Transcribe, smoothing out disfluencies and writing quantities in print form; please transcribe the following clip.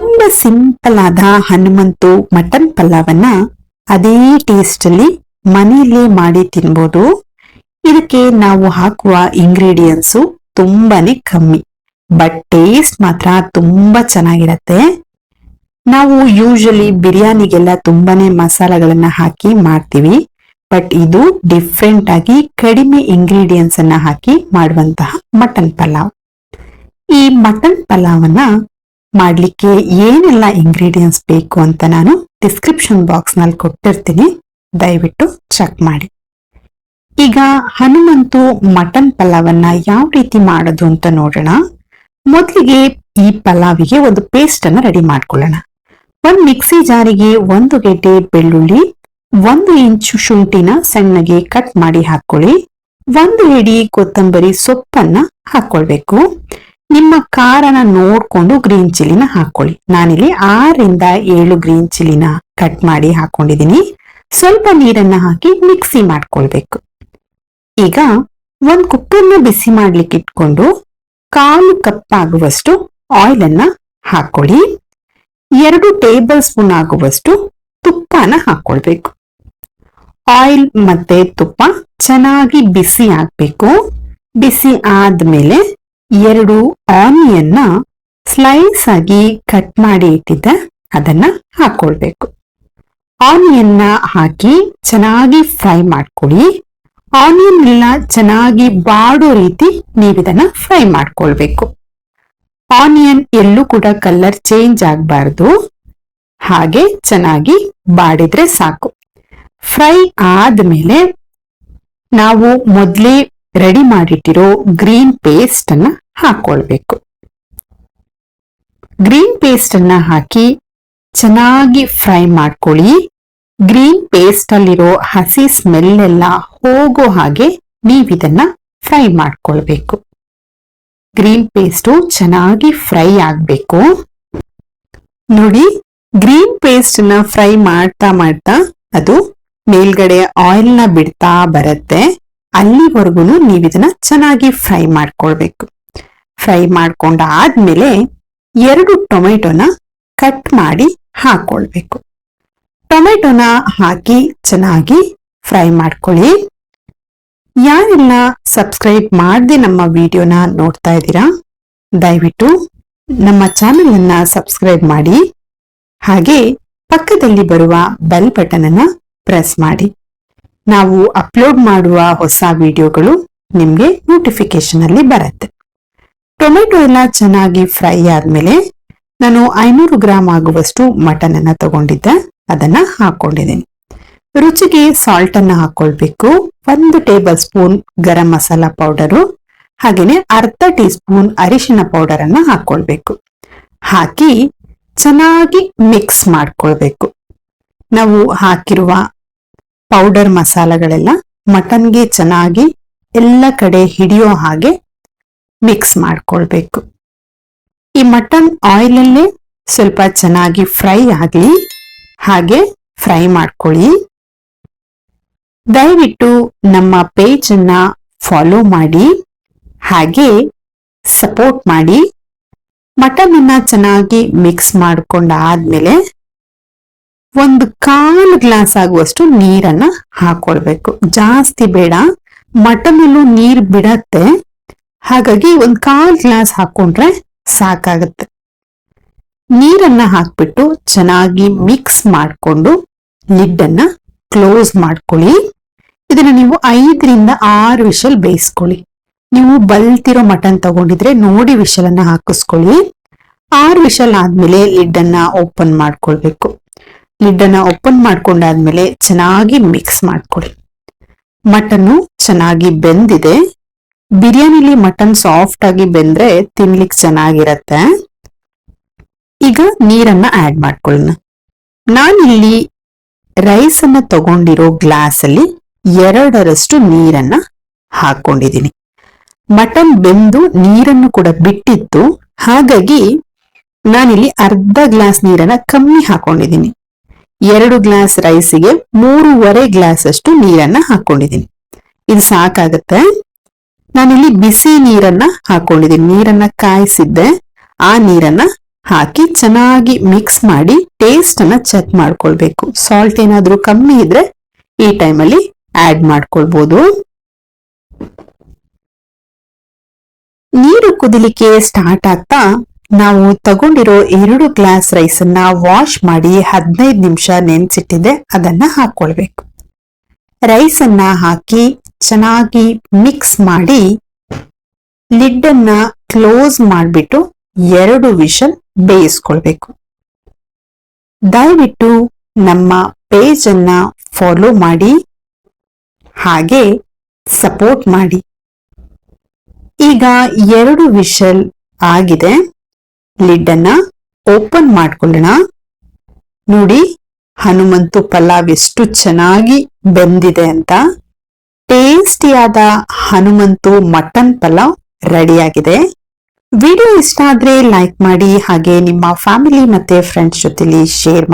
ತುಂಬಾ ಸಿಂಪಲ್ ಆದ ಹನುಮಂತು ಮಟನ್ ಪಲಾವನ್ನ ಅದೇ ಟೇಸ್ಟ್ ಅಲ್ಲಿ ಮನೆಯಲ್ಲೇ ಮಾಡಿ ತಿನ್ಬೋದು. ಇದಕ್ಕೆ ನಾವು ಹಾಕುವ ಇಂಗ್ರೀಡಿಯೆಂಟ್ಸ್ ತುಂಬಾನೇ ಕಮ್ಮಿ, ಬಟ್ ಟೇಸ್ಟ್ ಮಾತ್ರ ತುಂಬಾ ಚೆನ್ನಾಗಿರತ್ತೆ. ನಾವು ಯೂಶಲಿ ಬಿರಿಯಾನಿಗೆಲ್ಲ ತುಂಬಾನೇ ಮಸಾಲೆಗಳನ್ನ ಹಾಕಿ ಮಾಡ್ತೀವಿ, ಬಟ್ ಇದು ಡಿಫ್ರೆಂಟ್ ಆಗಿ ಕಡಿಮೆ ಇಂಗ್ರೀಡಿಯೆಂಟ್ಸ್ ಅನ್ನ ಹಾಕಿ ಮಾಡುವಂತಹ ಮಟನ್ ಪಲಾವ್. ಈ ಮಟನ್ ಪಲಾವನ್ನ ಮಾಡ್ಲಿಕ್ಕೆ ಏನೆಲ್ಲ ಇಂಗ್ರೀಡಿಯೆಂಟ್ಸ್ ಬೇಕು ಅಂತ ನಾನು ಡಿಸ್ಕ್ರಿಪ್ಷನ್ ಬಾಕ್ಸ್ ನಲ್ಲಿ ಕೊಟ್ಟಿರ್ತೀನಿ, ದಯವಿಟ್ಟು ಚೆಕ್ ಮಾಡಿ. ಈಗ ಹನುಮಂತು ಮಟನ್ ಪಲಾವನ್ನ ಯಾವ ರೀತಿ ಮಾಡೋದು ಅಂತ ನೋಡೋಣ. ಮೊದಲಿಗೆ ಈ ಪಲಾವಿಗೆ ಒಂದು ಪೇಸ್ಟ್ ಅನ್ನ ರೆಡಿ ಮಾಡ್ಕೊಳ್ಳೋಣ. ಒಂದು ಮಿಕ್ಸಿ ಜಾರಿಗೆ 1 ಗೆಡ್ಡೆ ಬೆಳ್ಳುಳ್ಳಿ, 1 ಇಂಚು ಶುಂಠಿನ ಸಣ್ಣಗೆ ಕಟ್ ಮಾಡಿ ಹಾಕೊಳ್ಳಿ. 1 ಹಿಡಿ ಕೊತ್ತಂಬರಿ ಸೊಪ್ಪನ್ನ ಹಾಕೊಳ್ಬೇಕು. ನಿಮ್ಮ ಖಾರನ ನೋಡ್ಕೊಂಡು ಗ್ರೀನ್ ಚಿಲ್ಲಿನ ಹಾಕೊಳ್ಳಿ. ನಾನಿಲ್ಲಿ 6 ರಿಂದ 7 ಗ್ರೀನ್ ಚಿಲ್ಲಿನ ಕಟ್ ಮಾಡಿ ಹಾಕೊಂಡಿದೀನಿ. ಸ್ವಲ್ಪ ನೀರನ್ನ ಹಾಕಿ ಮಿಕ್ಸಿ ಮಾಡ್ಕೊಳ್ಬೇಕು. ಈಗ ಒಂದ್ ಕುಕ್ಕರ್ನ ಬಿಸಿ ಮಾಡ್ಲಿಕ್ಕೆ ಇಟ್ಕೊಂಡು 1/4 ಕಪ್ ಆಗುವಷ್ಟು ಆಯಿಲ್ ಅನ್ನ ಹಾಕೊಳ್ಳಿ. 2 ಟೇಬಲ್ ಸ್ಪೂನ್ ಆಗುವಷ್ಟು ತುಪ್ಪನ ಹಾಕೊಳ್ಬೇಕು. ಆಯಿಲ್ ಮತ್ತೆ ತುಪ್ಪ ಚೆನ್ನಾಗಿ ಬಿಸಿ ಆಗ್ಬೇಕು. ಬಿಸಿ ಆದ್ಮೇಲೆ 2 ಆನಿಯನ್ನ ಸ್ಲೈಸ್ ಆಗಿ ಕಟ್ ಮಾಡಿ ಇಟ್ಟಿದ್ದೆ ಅದನ್ನ ಹಾಕೊಳ್ಬೇಕು. ಆನಿಯನ್ನ ಹಾಕಿ ಚೆನ್ನಾಗಿ ಫ್ರೈ ಮಾಡ್ಕೊಳ್ಳಿ. ಆನಿಯನ್ ಎಲ್ಲ ಚೆನ್ನಾಗಿ ಬಾಡೋ ರೀತಿ ನೀವಿದನ್ನ ಫ್ರೈ ಮಾಡ್ಕೊಳ್ಬೇಕು. ಆನಿಯನ್ ಎಲ್ಲೂ ಕೂಡ ಕಲರ್ ಚೇಂಜ್ ಆಗಬಾರ್ದು, ಹಾಗೆ ಚೆನ್ನಾಗಿ ಬಾಡಿದ್ರೆ ಸಾಕು. ಫ್ರೈ ಆದ್ಮೇಲೆ ನಾವು ಮೊದಲೇ ರೆಡಿ ಮಾಡಿಟ್ಟಿರೋ ಗ್ರೀನ್ ಪೇಸ್ಟ್ ಅನ್ನ ಹಾಕೊಳ್ಬೇಕು. ಗ್ರೀನ್ ಪೇಸ್ಟ್ ಅನ್ನ ಹಾಕಿ ಚೆನ್ನಾಗಿ ಫ್ರೈ ಮಾಡ್ಕೊಳ್ಳಿ. ಗ್ರೀನ್ ಪೇಸ್ಟ್ ಅಲ್ಲಿರೋ ಹಸಿ ಸ್ಮೆಲ್ ಎಲ್ಲ ಹೋಗೋ ಹಾಗೆ ನೀವಿದನ್ನ ಫ್ರೈ ಮಾಡ್ಕೊಳ್ಬೇಕು. ಗ್ರೀನ್ ಪೇಸ್ಟು ಚೆನ್ನಾಗಿ ಫ್ರೈ ಆಗ್ಬೇಕು. ನೋಡಿ, ಗ್ರೀನ್ ಪೇಸ್ಟ್ ನ ಫ್ರೈ ಮಾಡ್ತಾ ಮಾಡ್ತಾ ಅದು ಮೇಲ್ಗಡೆ ಆಯಿಲ್ ನ ಬಿಡ್ತಾ ಬರುತ್ತೆ. ಅಲ್ಲಿವರೆಗೂ ನೀವಿದನ್ನ ಚೆನ್ನಾಗಿ ಫ್ರೈ ಮಾಡ್ಕೊಳ್ಬೇಕು. ಫ್ರೈ ಮಾಡ್ಕೊಂಡಾದ್ಮೇಲೆ 2 ಟೊಮೆಟೊನ ಕಟ್ ಮಾಡಿ ಹಾಕೊಳ್ಬೇಕು. ಟೊಮೆಟೊನ ಹಾಕಿ ಚೆನ್ನಾಗಿ ಫ್ರೈ ಮಾಡ್ಕೊಳ್ಳಿ. ಯಾರೆಲ್ಲ ಸಬ್ಸ್ಕ್ರೈಬ್ ಮಾಡದೆ ನಮ್ಮ ವಿಡಿಯೋನ ನೋಡ್ತಾ ಇದ್ದೀರಾ, ದಯವಿಟ್ಟು ನಮ್ಮ ಚಾನೆಲ್ ಅನ್ನ ಸಬ್ಸ್ಕ್ರೈಬ್ ಮಾಡಿ. ಹಾಗೆ ಪಕ್ಕದಲ್ಲಿ ಬರುವ ಬೆಲ್ ಬಟನ್ ಅನ್ನ ಪ್ರೆಸ್ ಮಾಡಿ. ನಾವು ಅಪ್ಲೋಡ್ ಮಾಡುವ ಹೊಸ ವಿಡಿಯೋಗಳು ನಿಮ್ಗೆ ನೋಟಿಫಿಕೇಶನ್ ಅಲ್ಲಿ ಬರುತ್ತೆ. ಟೊಮೆಟೊ ಎಲ್ಲ ಚೆನ್ನಾಗಿ ಫ್ರೈ ಆದ್ಮೇಲೆ ನಾನು 500 ಗ್ರಾಮ್ ಆಗುವಷ್ಟು ಮಟನ್ ಅನ್ನ ತಗೊಂಡಿದ್ದೆ, ಅದನ್ನ ಹಾಕೊಂಡಿದ್ದೀನಿ. ರುಚಿಗೆ ಸಾಲ್ಟ್ ಅನ್ನ ಹಾಕೊಳ್ಬೇಕು. 1 ಟೇಬಲ್ ಸ್ಪೂನ್ ಗರಂ ಮಸಾಲಾ ಪೌಡರು, ಹಾಗೇನೆ ಅರ್ಧ ಟೀ ಸ್ಪೂನ್ ಅರಿಶಿನ ಪೌಡರ್ ಅನ್ನ ಹಾಕೊಳ್ಬೇಕು. ಹಾಕಿ ಚೆನ್ನಾಗಿ ಮಿಕ್ಸ್ ಮಾಡ್ಕೊಳ್ಬೇಕು. ನಾವು ಹಾಕಿರುವ ಪೌಡರ್ ಮಸಾಲೆಗಳೆಲ್ಲ ಮಟನ್ಗೆ ಚೆನ್ನಾಗಿ ಎಲ್ಲ ಕಡೆ ಹಿಡಿಯೋ ಹಾಗೆ ಮಿಕ್ಸ್ ಮಾಡ್ಕೊಳ್ಬೇಕು. ಈ ಮಟನ್ ಆಯಿಲ್ ಅಲ್ಲೇ ಸ್ವಲ್ಪ ಚೆನ್ನಾಗಿ ಫ್ರೈ ಆಗಲಿ, ಹಾಗೆ ಫ್ರೈ ಮಾಡ್ಕೊಳ್ಳಿ. ದಯವಿಟ್ಟು ನಮ್ಮ ಪೇಜ್ ಅನ್ನ ಫಾಲೋ ಮಾಡಿ, ಹಾಗೆ ಸಪೋರ್ಟ್ ಮಾಡಿ. ಮಟನ್ ಅನ್ನ ಚೆನ್ನಾಗಿ ಮಿಕ್ಸ್ ಮಾಡ್ಕೊಂಡಾದ್ಮೇಲೆ 1/4 ಗ್ಲಾಸ್ ಆಗುವಷ್ಟು ನೀರನ್ನ ಹಾಕೊಳ್ಬೇಕು. ಜಾಸ್ತಿ ಬೇಡ, ಮಟನ್ ಅಲ್ಲೂ ನೀರ್ ಬಿಡತ್ತೆ, ಹಾಗಾಗಿ 1/4 ಗ್ಲಾಸ್ ಹಾಕೊಂಡ್ರೆ ಸಾಕಾಗತ್ತೆ. ನೀರನ್ನ ಹಾಕ್ಬಿಟ್ಟು ಚೆನ್ನಾಗಿ ಮಿಕ್ಸ್ ಮಾಡ್ಕೊಂಡು ಲಿಡ್ ಅನ್ನ ಕ್ಲೋಸ್ ಮಾಡ್ಕೊಳ್ಳಿ. ಇದನ್ನ ನೀವು 5 ರಿಂದ 6 ವಿಷಲ್ ಬೇಯಿಸ್ಕೊಳ್ಳಿ. ನೀವು ಬಲ್ತಿರೋ ಮಟನ್ ತಗೊಂಡಿದ್ರೆ ನೋಡಿ ವಿಷಲ್ ಅನ್ನ ಹಾಕಿಸ್ಕೊಳ್ಳಿ. 6 ವಿಷಲ್ ಆದ್ಮೇಲೆ ಲಿಡ್ ಅನ್ನ ಓಪನ್ ಮಾಡ್ಕೊಳ್ಬೇಕು. ಲಿಡ್ ಅನ್ನ ಓಪನ್ ಮಾಡ್ಕೊಂಡಾದ್ಮೇಲೆ ಚೆನ್ನಾಗಿ ಮಿಕ್ಸ್ ಮಾಡ್ಕೊಳ್ಳಿ. ಮಟನ್ನು ಚೆನ್ನಾಗಿ ಬೆಂದಿದೆ. ಬಿರಿಯಾನಿಲಿ ಮಟನ್ ಸಾಫ್ಟ್ ಆಗಿ ಬೆಂದ್ರೆ ತಿನ್ಲಿಕ್ಕೆ ಚೆನ್ನಾಗಿರತ್ತೆ. ಈಗ ನೀರನ್ನ ಆಡ್ ಮಾಡ್ಕೊಳ್ಳೋಣ. ನಾನಿಲ್ಲಿ ರೈಸ್ ಅನ್ನ ತಗೊಂಡಿರೋ ಗ್ಲಾಸ್ ಅಲ್ಲಿ 2ರಷ್ಟು ನೀರನ್ನ ಹಾಕೊಂಡಿದ್ದೀನಿ. ಮಟನ್ ಬೆಂದು ನೀರನ್ನು ಕೂಡ ಬಿಟ್ಟಿತ್ತು, ಹಾಗಾಗಿ ನಾನಿಲ್ಲಿ ಅರ್ಧ ಗ್ಲಾಸ್ ನೀರನ್ನ ಕಮ್ಮಿ ಹಾಕೊಂಡಿದ್ದೀನಿ. 2 ಗ್ಲಾಸ್ ರೈಸಿಗೆ 3.5 ಗ್ಲಾಸ್ ಅಷ್ಟು ನೀರನ್ನ ಹಾಕೊಂಡಿದ್ದೀನಿ. ಇದು ಸಾಕಾಗತ್ತೆ. ನಾನಿಲ್ಲಿ ಬಿಸಿ ನೀರನ್ನ ಹಾಕೊಂಡಿದ್ದೀನಿ. ನೀರನ್ನ ಕಾಯಿಸಿದ್ದೆ, ಆ ನೀರನ್ನ ಹಾಕಿ ಚೆನ್ನಾಗಿ ಮಿಕ್ಸ್ ಮಾಡಿ ಟೇಸ್ಟ್ ಅನ್ನ ಚೆಕ್ ಮಾಡ್ಕೊಳ್ಬೇಕು. ಸಾಲ್ಟ್ ಏನಾದ್ರೂ ಕಮ್ಮಿ ಇದ್ರೆ ಈ ಟೈಮಲ್ಲಿ ಆಡ್ ಮಾಡ್ಕೊಳ್ಬಹುದು. ನೀರು ಕುದಿಲಿಕ್ಕೆ ಸ್ಟಾರ್ಟ್ ಆಗ್ತಾ ನಾವು ತಗೊಂಡಿರೋ 2 ಗ್ಲಾಸ್ ರೈಸ್ ಅನ್ನ ವಾಶ್ ಮಾಡಿ 15 ನಿಮಿಷ ನೆನೆಸಿಟ್ಟಿದೆ, ಅದನ್ನ ಹಾಕೊಳ್ಬೇಕು. ರೈಸ್ ಅನ್ನ ಹಾಕಿ ಚೆನ್ನಾಗಿ ಮಿಕ್ಸ್ ಮಾಡಿ ಲಿಡ್ ಅನ್ನ ಕ್ಲೋಸ್ ಮಾಡಿಬಿಟ್ಟು 2 ವಿಷಲ್ ಬೇಯಿಸ್ಕೊಳ್ಬೇಕು. ದಯವಿಟ್ಟು ನಮ್ಮ ಪೇಜ್ ಅನ್ನ ಫಾಲೋ ಮಾಡಿ, ಹಾಗೆ ಸಪೋರ್ಟ್ ಮಾಡಿ. ಈಗ 2 ವಿಷಲ್ ಆಗಿದೆ. ಲಿಡ್ ಅನ್ನ ಓಪನ್ ಮಾಡ್ಕೊಳ್ಳೋಣ. ನೋಡಿ ಹನುಮಂತು ಪಲಾವ್ ಎಷ್ಟು ಚೆನ್ನಾಗಿ ಬೆಂದಿದೆ ಅಂತ. ಟೇಸ್ಟಿಯಾದ ಹನುಮಂತು ಮಟನ್ ಪಲಾವ್ ರೆಡಿಯಾಗಿದೆ. ವಿಡಿಯೋ ಇಷ್ಟ ಆದ್ರೆ ಲೈಕ್ ಮಾಡಿ, ಹಾಗೆ ನಿಮ್ಮ ಫ್ಯಾಮಿಲಿ ಮತ್ತೆ ಫ್ರೆಂಡ್ಸ್ ಜೊತೆಲಿ ಶೇರ್ ಮಾಡಿ.